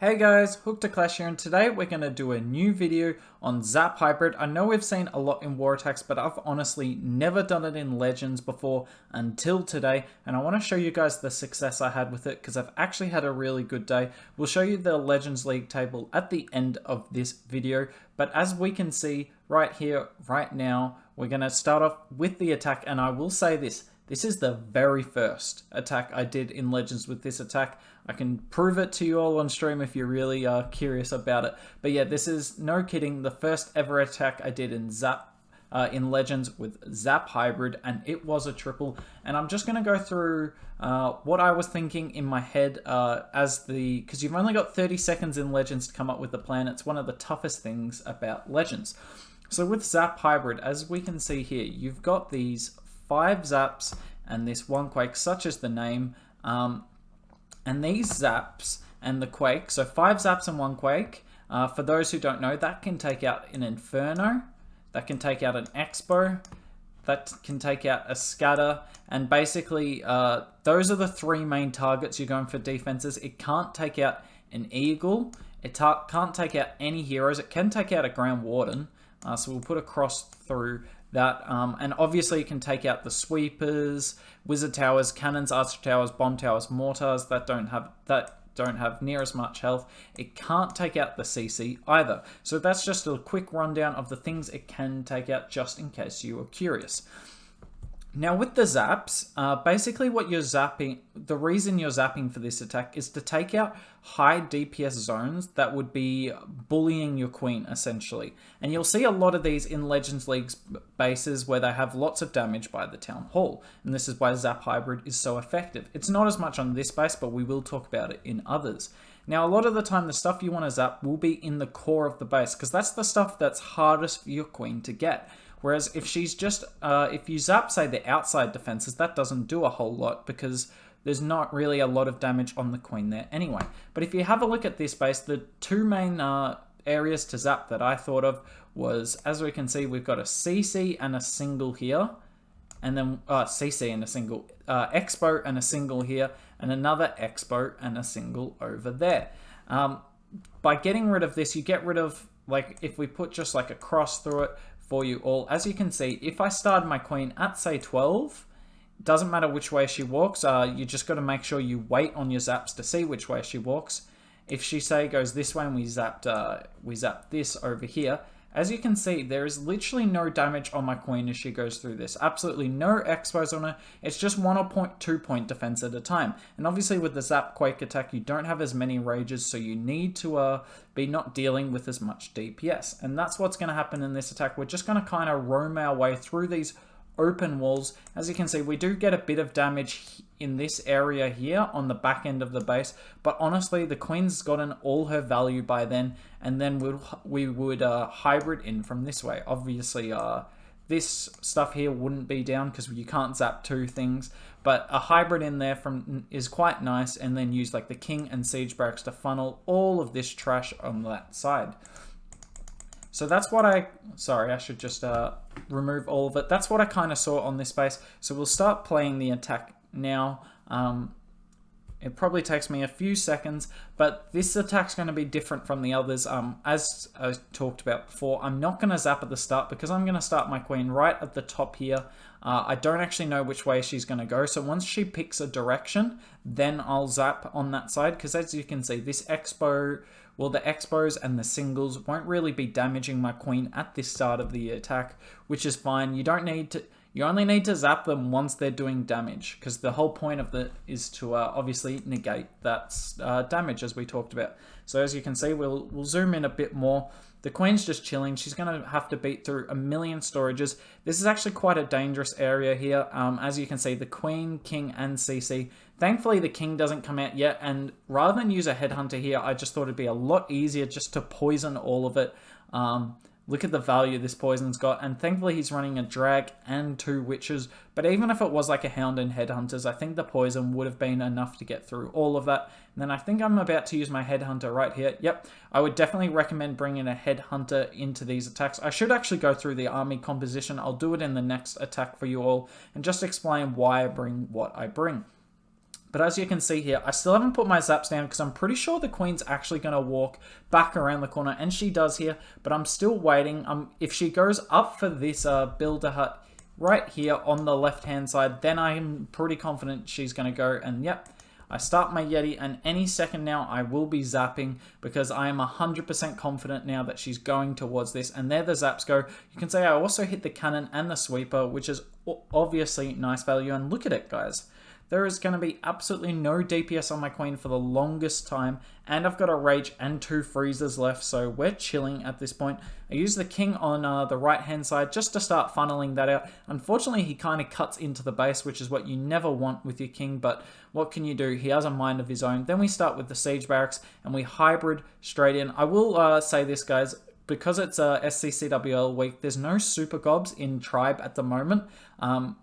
Hey guys, Hook2Clash here, and today we're going to do a new video on Zap Hybrid. I know we've seen a lot in War Attacks, but I've honestly never done it in Legends before until today, and I want to show you guys the success I had with it because I've actually had a really good day. We'll show you the Legends League table at the end of this video, but as we can see right here, right now, we're going to start off with the attack, and I will say this. This is the very first attack I did in Legends with this attack. I can prove it to you all on stream if you're really curious about it. But yeah, this is, no kidding, the first ever attack I did in in Legends with Zap Hybrid, and it was a triple. And I'm just going to go through what I was thinking in my head because you've only got 30 seconds in Legends to come up with a plan. It's one of the toughest things about Legends. So with Zap Hybrid, as we can see here, you've got these 5 zaps and this 1 quake, such as the name, and these zaps and the quake, so 5 zaps and 1 quake, for those who don't know, that can take out an Inferno, that can take out an Expo, that can take out a Scatter, and basically those are the 3 main targets you're going for defenses. It can't take out an Eagle, it can't take out any heroes, it can take out a Grand Warden, so we'll put a cross through that, and obviously it can take out the sweepers, wizard towers, cannons, archer towers, bomb towers, mortars that don't have near as much health. It can't take out the CC either. So that's just a quick rundown of the things it can take out, just in case you were curious. Now with the zaps, basically what you're zapping, the reason you're zapping for this attack is to take out high DPS zones that would be bullying your queen, essentially. And you'll see a lot of these in Legends League's bases where they have lots of damage by the Town Hall. And this is why Zap Hybrid is so effective. It's not as much on this base, but we will talk about it in others. Now, a lot of the time, the stuff you want to zap will be in the core of the base, because that's the stuff that's hardest for your queen to get. Whereas if she's just, if you zap, say, the outside defenses, that doesn't do a whole lot because there's not really a lot of damage on the queen there anyway. But if you have a look at this base, the 2 main areas to zap that I thought of was, as we can see, we've got a CC and a single here, and then CC and a single, Expo and a single here, and another Expo and a single over there. By getting rid of this, you get rid of, like, if we put just like a cross through it, for you all, as you can see, if I started my queen at, say, 12, it doesn't matter which way she walks, you just got to make sure you wait on your zaps to see which way she walks. If she, say, goes this way and we zap this over here, as you can see, there is literally no damage on my queen as she goes through this. Absolutely no expos on her. It's just 1 or 2 point defense at a time. And obviously with the Zap Quake attack, you don't have as many rages, so you need to be not dealing with as much DPS. And that's what's going to happen in this attack. We're just going to kind of roam our way through these open walls. As you can see, we do get a bit of damage in this area here on the back end of the base, but honestly the queen's gotten all her value by then, and then we would hybrid in from this way. Obviously this stuff here wouldn't be down because you can't zap 2 things, but a hybrid in there is quite nice, and then use like the king and siege barracks to funnel all of this trash on that side. So that's what I should just remove all of it. That's what I kind of saw on this base. So we'll start playing the attack now. It probably takes me a few seconds, but this attack's going to be different from the others. As I talked about before, I'm not going to zap at the start because I'm going to start my queen right at the top here. I don't actually know which way she's going to go, so once she picks a direction, then I'll zap on that side, because as you can see, this Expo, well, the Expos and the singles won't really be damaging my queen at this start of the attack, which is fine. You only need to zap them once they're doing damage, because the whole point of it is to obviously negate that damage, as we talked about. So as you can see, we'll zoom in a bit more. The queen's just chilling. She's going to have to beat through a million storages. This is actually quite a dangerous area here. As you can see, the queen, king, and CC. Thankfully, the king doesn't come out yet, and rather than use a headhunter here, I just thought it'd be a lot easier just to poison all of it. Look at the value this poison's got, and thankfully he's running a drag and 2 witches, but even if it was like a hound and headhunters, I think the poison would have been enough to get through all of that. And then I think I'm about to use my headhunter right here. Yep, I would definitely recommend bringing a headhunter into these attacks. I should actually go through the army composition. I'll do it in the next attack for you all, and just explain why I bring what I bring. But as you can see here, I still haven't put my zaps down because I'm pretty sure the queen's actually going to walk back around the corner, and she does here, but I'm still waiting. If she goes up for this builder hut right here on the left-hand side, then I'm pretty confident she's going to go, and yep, I start my Yeti, and any second now I will be zapping because I am 100% confident now that she's going towards this, and there the zaps go. You can say I also hit the cannon and the sweeper, which is obviously nice value, and look at it, guys. There is going to be absolutely no DPS on my queen for the longest time, and I've got a rage and 2 freezers left, so we're chilling at this point. I use the king on the right hand side just to start funneling that out. Unfortunately, he kind of cuts into the base, which is what you never want with your king, but what can you do? He has a mind of his own. Then we start with the siege barracks, and we hybrid straight in. I will say this, guys. Because it's SCCWL week, there's no super gobs in tribe at the moment.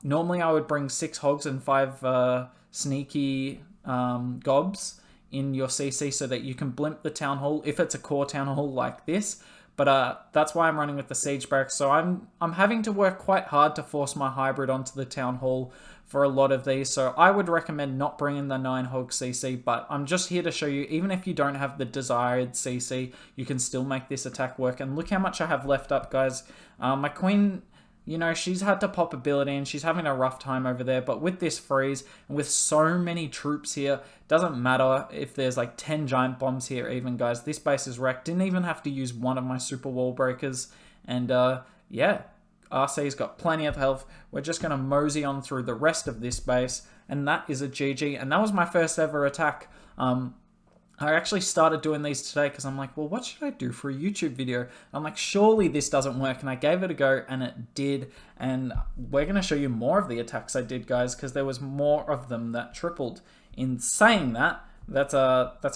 Normally I would bring 6 hogs and 5 sneaky gobs in your CC so that you can blimp the town hall if it's a core town hall like this. But that's why I'm running with the siege barracks. So I'm having to work quite hard to force my hybrid onto the town hall for a lot of these. So I would recommend not bringing the 9 hog CC, but I'm just here to show you, even if you don't have the desired CC, you can still make this attack work. And look how much I have left up, guys. My queen, you know, she's had to pop ability and she's having a rough time over there. But with this freeze and with so many troops here, doesn't matter if there's like 10 giant bombs here even, guys. This base is wrecked. Didn't even have to use one of my super wall breakers. And yeah, RC's got plenty of health. We're just going to mosey on through the rest of this base. And that is a GG. And that was my first ever attack. I actually started doing these today because I'm like, well, what should I do for a YouTube video? I'm like, surely this doesn't work. And I gave it a go and it did. And we're going to show you more of the attacks I did, guys, because there was more of them that tripled. In saying that, that's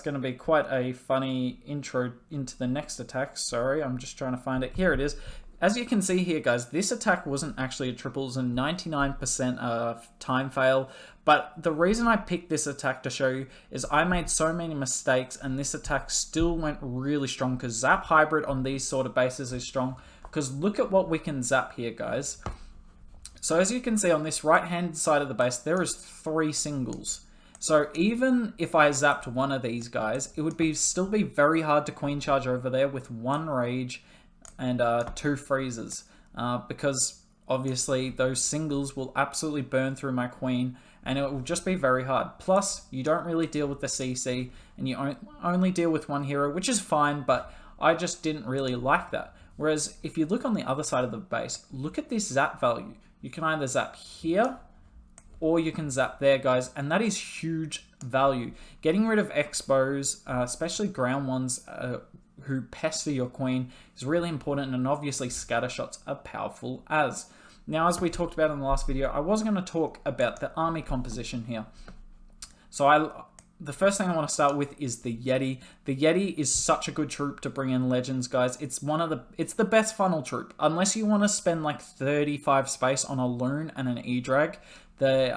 going to be quite a funny intro into the next attack. Sorry, I'm just trying to find it. Here it is. As you can see here, guys, this attack wasn't actually a triple. It was a 99% time fail. But the reason I picked this attack to show you is I made so many mistakes and this attack still went really strong because Zap Hybrid on these sort of bases is strong. Because look at what we can zap here, guys. So as you can see on this right-hand side of the base, there is 3 singles. So even if I zapped one of these guys, it would still be very hard to queen charge over there with 1 rage and 2 freezers, because obviously those singles will absolutely burn through my queen and it will just be very hard. Plus, you don't really deal with the CC and you only deal with 1 hero, which is fine, but I just didn't really like that. Whereas if you look on the other side of the base, look at this zap value. You can either zap here or you can zap there, guys, and that is huge value. Getting rid of expos, especially ground ones, who pester your queen is really important, and obviously scatter shots are powerful as. Now, as we talked about in the last video, I was going to talk about the army composition here. So the first thing I want to start with is the Yeti. The Yeti is such a good troop to bring in legends, guys. It's the best funnel troop. Unless you want to spend like 35 space on a loon and an E-drag, the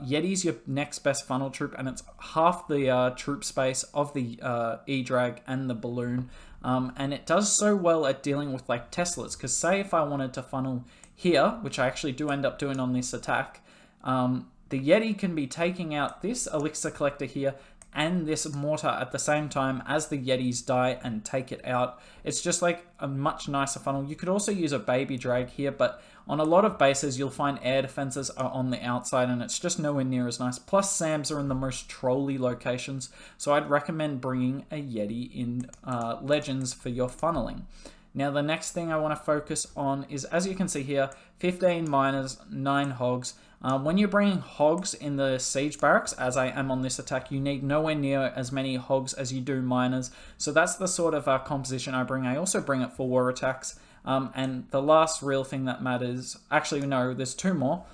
Yeti's your next best funnel troop, and it's half the troop space of the E-drag and the balloon. And it does so well at dealing with like Teslas, because say if I wanted to funnel here, which I actually do end up doing on this attack, the Yeti can be taking out this elixir collector here and this mortar at the same time as the Yetis die and take it out. It's just like a much nicer funnel. You could also use a baby drag here, but on a lot of bases you'll find air defenses are on the outside and it's just nowhere near as nice. Plus SAMs are in the most trolly locations, so I'd recommend bringing a Yeti in Legends for your funneling. Now the next thing I want to focus on is, as you can see here, 15 miners, 9 hogs. When you're bringing hogs in the siege barracks, as I am on this attack, you need nowhere near as many hogs as you do miners. So that's the sort of composition I bring. I also bring it for war attacks. And the last real thing that matters, actually no, there's 2 more.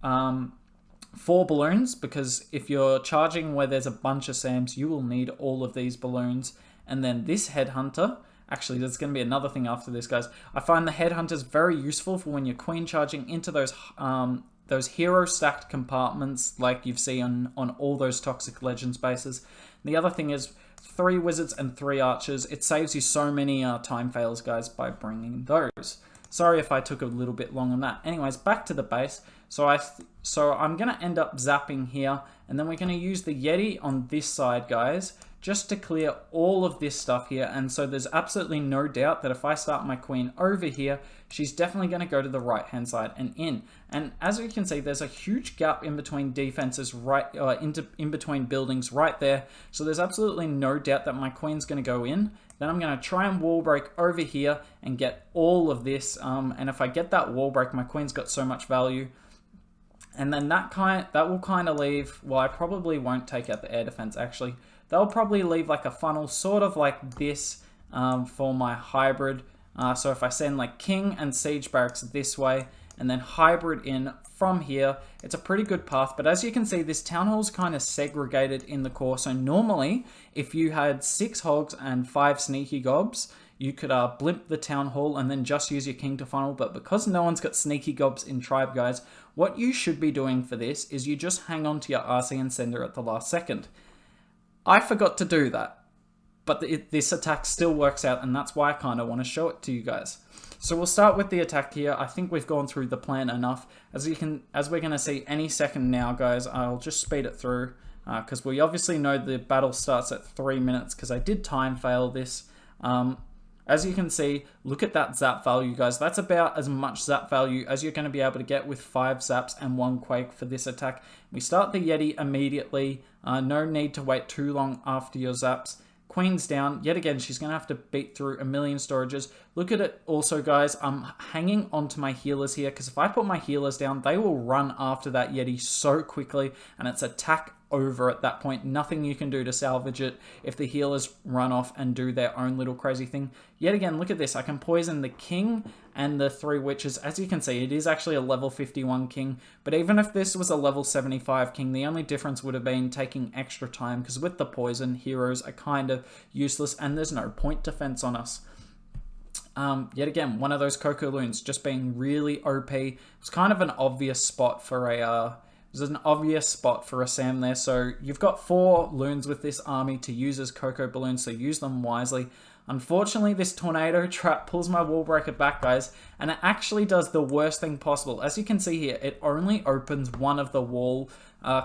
4 balloons, because if you're charging where there's a bunch of SAMs, you will need all of these balloons. And then this headhunter. Actually, there's going to be another thing after this, guys. I find the headhunters very useful for when you're queen charging into those hero stacked compartments like you've seen on all those Toxic Legends bases. And the other thing is 3 wizards and 3 archers. It saves you so many time fails, guys, by bringing those. Sorry if I took a little bit long on that. Anyways, back to the base. So I'm going to end up zapping here, and then we're going to use the Yeti on this side, guys, just to clear all of this stuff here. And so there's absolutely no doubt that if I start my queen over here, she's definitely going to go to the right hand side and in. And as you can see, there's a huge gap in between defenses, right in between buildings right there. So there's absolutely no doubt that my queen's going to go in. Then I'm going to try and wall break over here and get all of this. And if I get that wall break, my queen's got so much value. And then that will kind of leave, well, I probably won't take out the air defense actually. They'll probably leave like a funnel sort of like this for my hybrid. So if I send like king and siege barracks this way and then hybrid in from here, it's a pretty good path. But as you can see, this town hall is kind of segregated in the core. So normally if you had 6 hogs and 5 sneaky gobs, you could blimp the town hall and then just use your king to funnel. But because no one's got sneaky gobs in tribe, guys, what you should be doing for this is you just hang on to your RC and sender at the last second. I forgot to do that, but this attack still works out, and that's why I kind of want to show it to you guys. So we'll start with the attack here. I think we've gone through the plan enough. As we're going to see any second now, guys, I'll just speed it through because we obviously know the battle starts at 3 minutes because I did time fail this. As you can see, look at that zap value, guys. That's about as much zap value as you're going to be able to get with 5 zaps and 1 quake for this attack. We start the Yeti immediately. No need to wait too long after your zaps. Queen's down. Yet again, she's going to have to beat through a million storages. Look at it also, guys. I'm hanging onto my healers here because if I put my healers down, they will run after that Yeti so quickly, and it's attack over at that point. Nothing you can do to salvage it if the healers run off and do their own little crazy thing. Yet again, look at this. I can poison the king and the 3 witches. As you can see, it is actually a level 51 king, but even if this was a level 75 king, the only difference would have been taking extra time because with the poison, heroes are kind of useless and there's no point defense on us. Yet again, one of those Coco Loons just being really OP. It's kind of an obvious spot for a Sam there. So you've got 4 loons with this army to use as Coco balloons, so use them wisely. Unfortunately, this tornado trap pulls my wall breaker back, guys, and it actually does the worst thing possible. As you can see here, it only opens one of the wall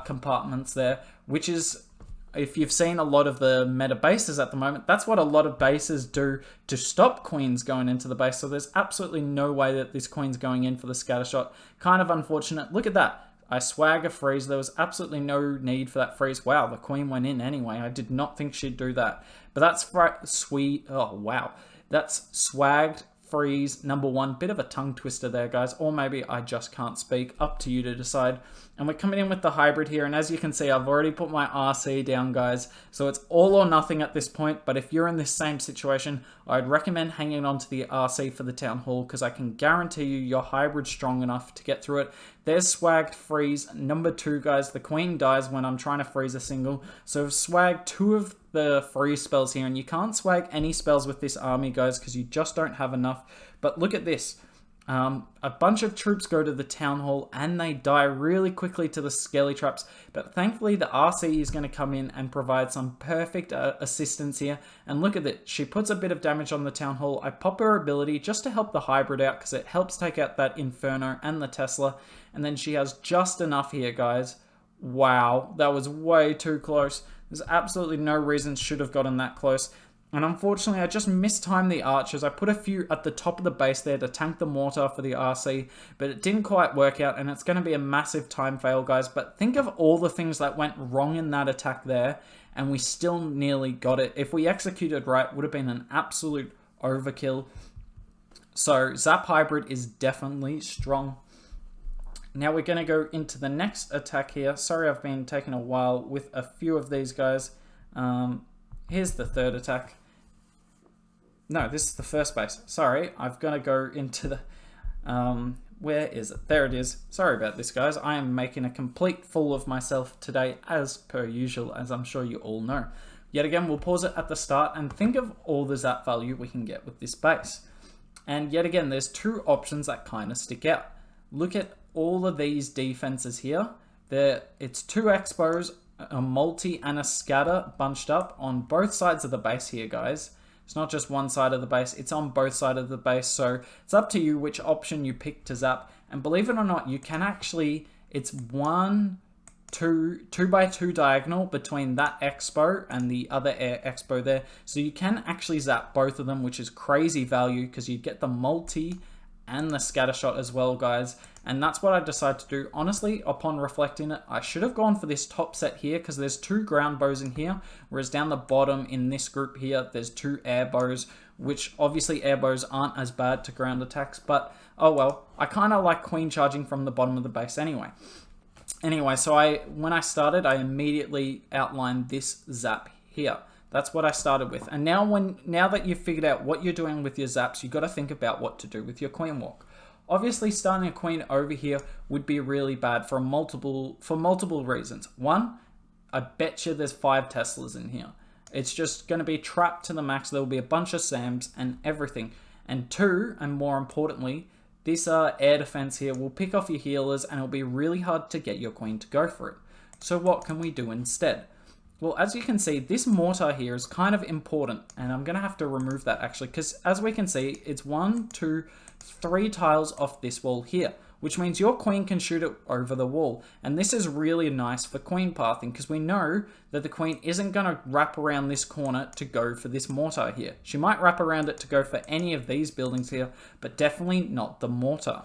compartments there, which is, if you've seen a lot of the meta bases at the moment, that's what a lot of bases do to stop queens going into the base. So there's absolutely no way that this queen's going in for the scatter shot. Kind of unfortunate. Look at that. I swag a freeze. There was absolutely no need for that freeze. Wow, the queen went in anyway. I did not think she'd do that. But that's sweet. Oh, wow. That's swagged freeze number 1. Bit of a tongue twister there, guys. Or maybe I just can't speak. Up to you to decide. And we're coming in with the hybrid here. And as you can see, I've already put my RC down, guys. So it's all or nothing at this point. But if you're in this same situation, I'd recommend hanging on to the RC for the town hall because I can guarantee you your hybrid's strong enough to get through it. There's swagged freeze number 2, guys. The queen dies when I'm trying to freeze a single. So I've swagged 2 of the freeze spells here. And you can't swag any spells with this army, guys, because you just don't have enough. But look at this. A bunch of troops go to the town hall and they die really quickly to the skelly traps, but thankfully the RC is going to come in and provide some perfect assistance here. And look at it, she puts a bit of damage on the town hall. I pop her ability just to help the hybrid out because it helps take out that Inferno and the Tesla, and then she has just enough here, guys. Wow, that was way too close. There's absolutely no reason should have gotten that close. And unfortunately, I just mistimed the archers. I put a few at the top of the base there to tank the mortar for the RC, but it didn't quite work out, and it's going to be a massive time fail, guys. But think of all the things that went wrong in that attack there, and we still nearly got it. If we executed right, it would have been an absolute overkill. So Zap Hybrid is definitely strong. Now we're going to go into the next attack here. Sorry, I've been taking a while with a few of these guys. Here's the third attack. No, this is the first base. Sorry, I've got to go into the... where is it? There it is. Sorry about this, guys. I am making a complete fool of myself today, as per usual, as I'm sure you all know. Yet again, we'll pause it at the start and think of all the zap value we can get with this base. And yet again, there's 2 options that kind of stick out. Look at all of these defenses here. It's 2 expos, a multi and a scatter bunched up on both sides of the base here, guys. It's not just one side of the base, it's on both sides of the base. So it's up to you which option you pick to zap. And believe it or not, you can actually, it's 2x2 diagonal between that expo and the other air expo there. So you can actually zap both of them, which is crazy value because you get the multi and the scatter shot as well, guys. And that's what I decided to do. Honestly, upon reflecting it, I should have gone for this top set here because there's 2 ground bows in here, whereas down the bottom in this group here, there's 2 air bows, which obviously air bows aren't as bad to ground attacks, but oh well. I kind of like queen charging from the bottom of the base anyway. Anyway, so when I started, I immediately outlined this zap here. That's what I started with. And now that you've figured out what you're doing with your zaps, you've got to think about what to do with your queen walk. Obviously, starting a queen over here would be really bad for multiple reasons. One, I bet you there's 5 Teslas in here. It's just going to be trapped to the max. There will be a bunch of Sams and everything. And 2, and more importantly, this air defense here will pick off your healers and it'll be really hard to get your queen to go for it. So what can we do instead? Well, as you can see, this mortar here is kind of important, and I'm going to have to remove that actually, because as we can see, it's 1, 2, 3 tiles off this wall here, which means your queen can shoot it over the wall. And this is really nice for queen pathing, because we know that the queen isn't going to wrap around this corner to go for this mortar here. She might wrap around it to go for any of these buildings here, but definitely not the mortar.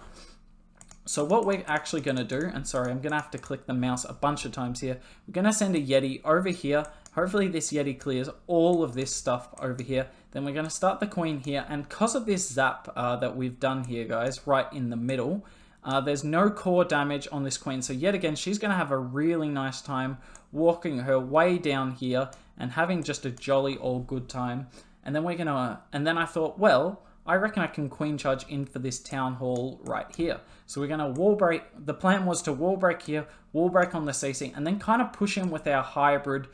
So what we're actually going to do, and sorry, I'm going to have to click the mouse a bunch of times here. We're going to send a Yeti over here. Hopefully this Yeti clears all of this stuff over here. Then we're going to start the queen here. And because of this zap that we've done here, guys, right in the middle, there's no core damage on this queen. So yet again, she's going to have a really nice time walking her way down here and having just a jolly old good time. And then we're going to, and then I thought, well, I reckon I can queen charge in for this town hall right here. So we're going to wall break. The plan was to wall break here, wall break on the CC, and then kind of push in with our hybrid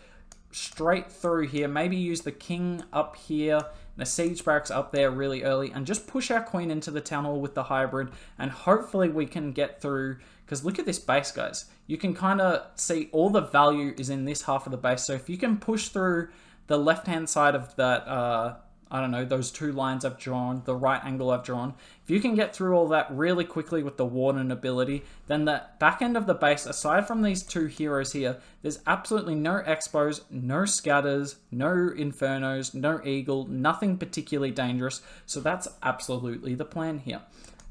straight through here. Maybe use the king up here, the siege barracks up there really early, and just push our queen into the town hall with the hybrid. And hopefully we can get through, because look at this base, guys. You can kind of see all the value is in this half of the base. So if you can push through the left-hand side of that, I don't know, those 2 lines I've drawn, the right angle I've drawn. If you can get through all that really quickly with the Warden ability, then the back end of the base, aside from these 2 heroes here, there's absolutely no expos, no scatters, no infernos, no eagle, nothing particularly dangerous. So that's absolutely the plan here.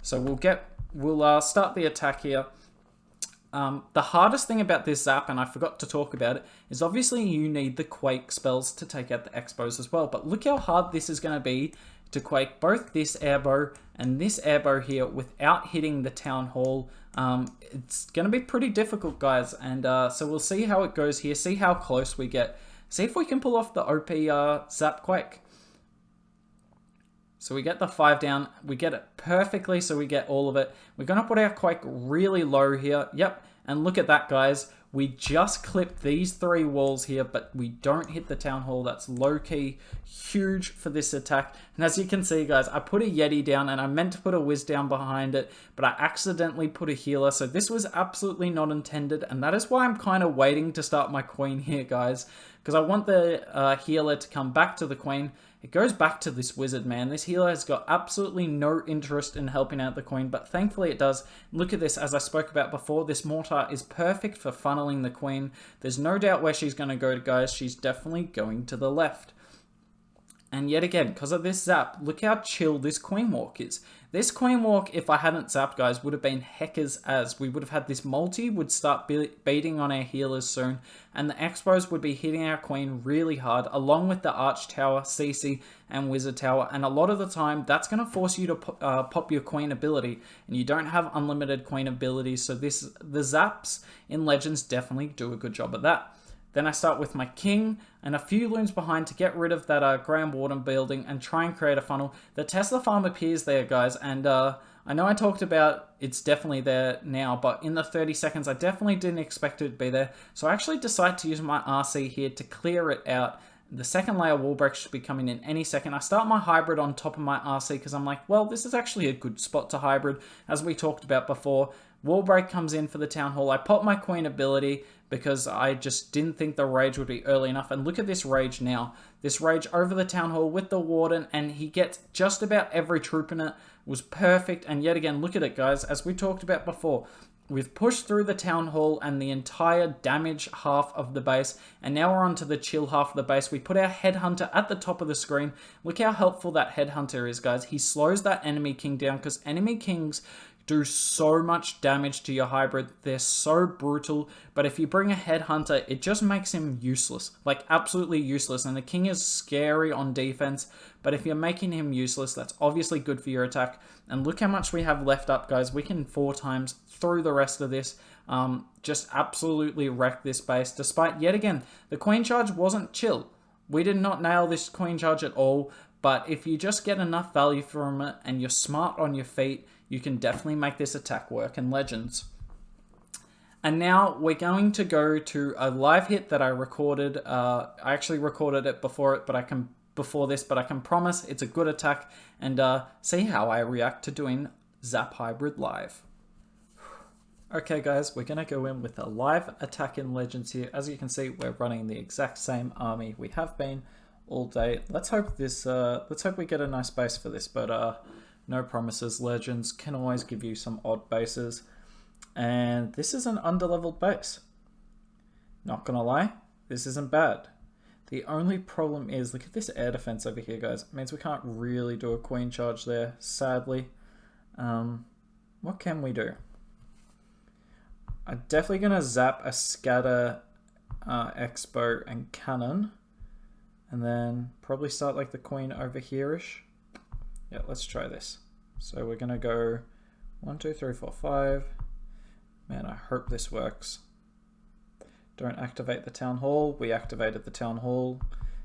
So we'll start the attack here. The hardest thing about this zap, and I forgot to talk about it, is obviously you need the Quake spells to take out the expos as well. But look how hard this is going to be to Quake both this airbow and this airbow here without hitting the town hall. It's going to be pretty difficult, guys. And so we'll see how it goes here, see how close we get, see if we can pull off the OP zap Quake. So we get the 5 down, we get it perfectly, so we get all of it. We're going to put our Quake really low here. Yep, and look at that, guys. We just clipped these 3 walls here, but we don't hit the town hall. That's low-key huge for this attack. And as you can see, guys, I put a Yeti down, and I meant to put a Wiz down behind it, but I accidentally put a healer, so this was absolutely not intended, and that is why I'm kind of waiting to start my queen here, guys, because I want the healer to come back to the queen. It goes back to this wizard, man. This healer has got absolutely no interest in helping out the queen, but thankfully it does. Look at this, as I spoke about before, this mortar is perfect for funneling the queen. There's no doubt where she's going to go, guys. She's definitely going to the left. And yet again, because of this zap, look how chill this queen walk is. This queen walk, if I hadn't zapped, guys, would have been heckers as. We would have had this multi, would start beating on our healers soon, and the expos would be hitting our queen really hard, along with the arch tower, CC, and wizard tower. And a lot of the time, that's going to force you to pop your queen ability, and you don't have unlimited queen abilities, so the zaps in Legends definitely do a good job of that. Then I start with my king and a few looms behind to get rid of that Grand Warden building and try and create a funnel. The Tesla farm appears there, guys, and I know I talked about it's definitely there now, but in the 30 seconds, I definitely didn't expect it to be there. So I actually decide to use my RC here to clear it out. The second layer wall break should be coming in any second. I start my hybrid on top of my RC because I'm like, well, this is actually a good spot to hybrid, as we talked about before. Wall Break comes in for the Town Hall. I pop my Queen ability because I just didn't think the Rage would be early enough. And look at this Rage now. This Rage over the Town Hall with the Warden, and he gets just about every troop in it. It was perfect. And yet again, look at it, guys. As we talked about before, we've pushed through the Town Hall and the entire damage half of the base, and now we're on to the chill half of the base. We put our Headhunter at the top of the screen. Look how helpful that Headhunter is, guys. He slows that enemy king down because enemy kings do so much damage to your hybrid. They're so brutal, but if you bring a Headhunter, it just makes him useless, like absolutely useless. And the king is scary on defense, but if you're making him useless, that's obviously good for your attack. And look how much we have left up, guys. We can 4 times through the rest of this. Just absolutely wreck this base, despite, yet again, the Queen Charge wasn't chill. We did not nail this Queen Charge at all, but if you just get enough value from it and you're smart on your feet, you can definitely make this attack work in Legends. And now we're going to go to a live hit that I recorded. I actually recorded it before this, but I can promise it's a good attack, and see how I react to doing Zap Hybrid live. Okay guys, we're going to go in with a live attack in Legends here. As you can see, we're running the exact same army we have been all day. Let's hope we get a nice base for this, but no promises. Legends can always give you some odd bases, and this is an underleveled base. Not gonna lie, this isn't bad. The only problem is, look at this air defense over here, guys. It means we can't really do a Queen Charge there, sadly. What can we do? I'm definitely going to zap a Scatter, Expo, and Cannon. And then probably start like the Queen over here-ish. Yeah, let's try this. So we're going to go 1, 2, 3, 4, 5. Man, I hope this works. Don't activate the Town Hall. We activated the Town Hall.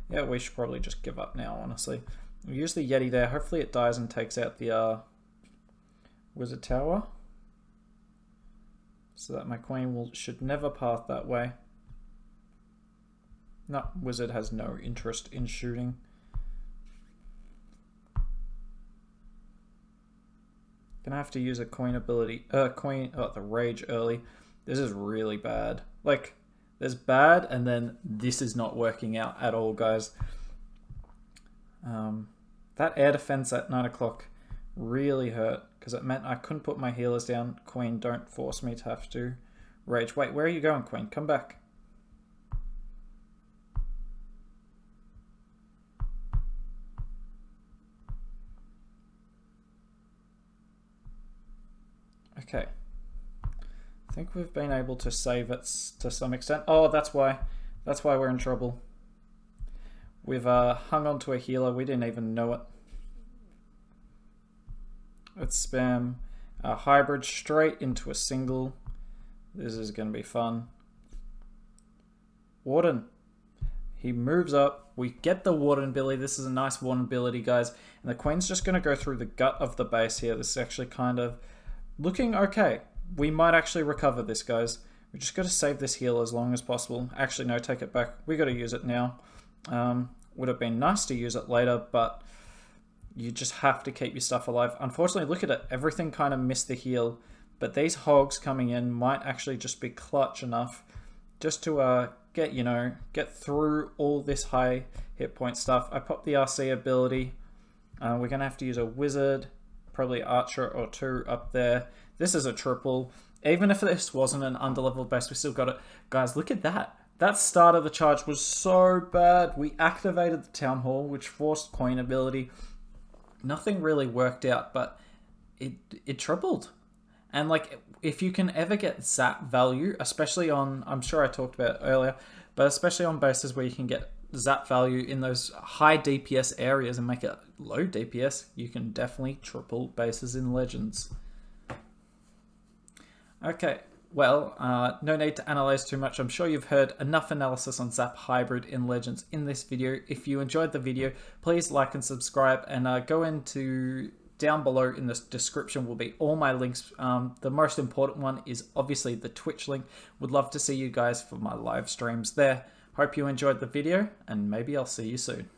Yeah, we should probably just give up now, honestly. We use the Yeti there. Hopefully it dies and takes out the Wizard Tower, so that my Queen should never path that way. No, Wizard has no interest in shooting. Gonna have to use a Queen ability, the Rage early. This is really bad. Like, there's bad, and then this is not working out at all, guys. That air defense at 9 o'clock really hurt, because it meant I couldn't put my healers down. Queen, don't force me to have to Rage. Wait, where are you going, Queen? Come back. Okay. I think we've been able to save it to some extent. Oh, that's why. That's why we're in trouble. We've hung on to a healer. We didn't even know it. Let's spam a hybrid straight into a single. This is going to be fun. Warden. He moves up. We get the Warden ability. This is a nice Warden ability, guys. And the Queen's just going to go through the gut of the base here. This is actually kind of looking okay. We might actually recover this, guys. We just got to save this heal as long as possible. Actually, no, take it back. We got to use it now. Would have been nice to use it later, but you just have to keep your stuff alive. Unfortunately, look at it. Everything kind of missed the heal, but these hogs coming in might actually just be clutch enough just to get through all this high hit point stuff. I popped the RC ability. We're gonna have to use a wizard, probably archer or 2 up there. This is a triple. Even if this wasn't an underleveled base, we still got it. Guys, look at that. That start of the charge was so bad. We activated the Town Hall, which forced Queen ability. Nothing really worked out, but it tripled. And like, if you can ever get zap value, especially on, I'm sure I talked about it earlier, but especially on bases where you can get zap value in those high DPS areas and make it low DPS, you can definitely triple bases in Legends. Okay, well, no need to analyze too much. I'm sure you've heard enough analysis on Zap Hybrid in Legends in this video. If you enjoyed the video, please like and subscribe, and go into down below in the description will be all my links. The most important one is obviously the Twitch link. Would love to see you guys for my live streams there. Hope you enjoyed the video, and maybe I'll see you soon.